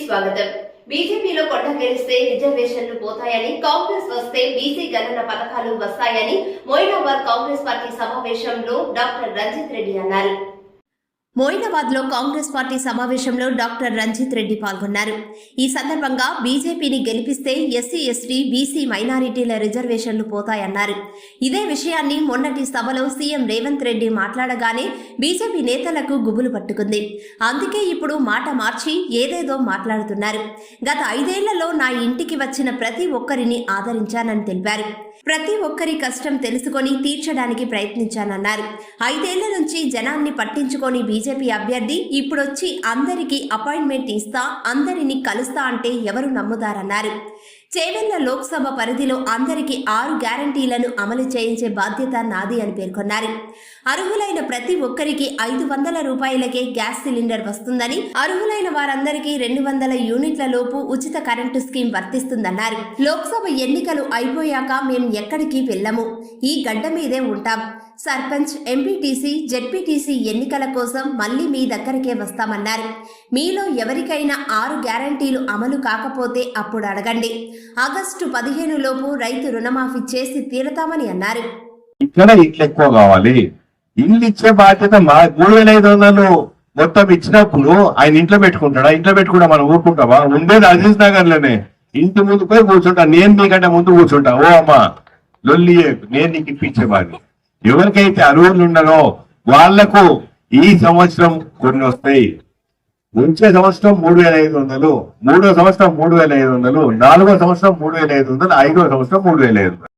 స్వాగతం. బీజేపీలో కొండ గెలిస్తే రిజర్వేషన్లు పోతాయని, కాంగ్రెస్ వస్తే బీసీ గణన పథకాలు వస్తాయని మొయినాబాద్ కాంగ్రెస్ పార్టీ సమావేశంలో డాక్టర్ రంజిత్ రెడ్డి అన్నారు. మొయినాబాద్ లో కాంగ్రెస్ పార్టీ సమావేశంలో డాక్టర్ రంజిత్ రెడ్డి పాల్గొన్నారు. ఈ సందర్భంగా బీజేపీని గెలిపిస్తే ఎస్సీ, ఎస్టీ, బీసీ మైనారిటీల రిజర్వేషన్లు పోతాయన్నారు. ఇదే విషయాన్ని మొన్నటి సభలో సీఎం రేవంత్ రెడ్డి మాట్లాడగానే బీజేపీ నేతలకు గుబులు పట్టుకుంది. అందుకే ఇప్పుడు మాట మార్చి ఏదేదో మాట్లాడుతున్నారు. గత 5 ఏళ్లలో నా ఇంటికి వచ్చిన ప్రతి ఒక్కరిని ఆదరించానని తెలిపారు. ప్రతి ఒక్కరి కష్టం తెలుసుకొని తీర్చడానికి ప్రయత్నించానన్నారు. 5 ఏళ్ల నుంచి జనాన్ని పట్టించుకొని బీజేపీ అభ్యర్థి ఇప్పుడొచ్చి అందరికీ అపాయింట్మెంట్ ఇస్తా, అందరినీ కలుస్తా అంటే ఎవరు నమ్ముతారన్నారు. చేవెళ్ల లోక్సభ పరిధిలో అందరికీ 6 గ్యారంటీలను అమలు చేయించే బాధ్యత నాది అని పేర్కొన్నారు. అర్హులైన ప్రతి ఒక్కరికి 500 రూపాయలకే గ్యాస్ సిలిండర్ వస్తుందని, అర్హులైన వారందరికీ 200 యూనిట్ల లోపు ఉచిత కరెంటు స్కీమ్ వర్తిస్తుందన్నారు. లోక్సభ ఎన్నికలు అయిపోయాక మేం ఎక్కడికి వెళ్ళము, ఈ గడ్డ మీదే ఉంటాం. సర్పంచ్, ఎంపీటీసీ, జెడ్పీటీసీ ఎన్నికల కోసం మళ్లీ మీ దగ్గరికే వస్తామన్నారు. మీలో ఎవరికైనా 6 గ్యారంటీలు అమలు కాకపోతే అప్పుడు అడగండి. ఆగస్టు 15 లోపు రైతు రుణమాఫీ చేసి తీరతామని అన్నారు. ఇక్కడ ఇట్లా ఎక్కువ కావాలి, ఇల్లు ఇచ్చే బాధ్యత మా 3500 మొత్తం ఇచ్చినప్పుడు ఆయన ఇంట్లో పెట్టుకుంటాడా? ఇంట్లో పెట్టుకుంటా మనం ఊరుకుంటావా? ఉండేది అజీజ్ నగర్ లోనే, ఇంటి ముందు పోయి కూర్చుంటా. నేను మీకంటే ముందు కూర్చుంటా. ఓ అమ్మా లొల్లి, నేను నీకు ఇప్పించేవాడిని. ఎవరికైతే అర్హులు ఉండరో వాళ్లకు ఈ సంవత్సరం కొన్ని వస్తాయి. వచ్చే సంవత్సరం 3500, 3వ సంవత్సరం 3500, 4వ సంవత్సరం 3500, 5వ సంవత్సరం 3500.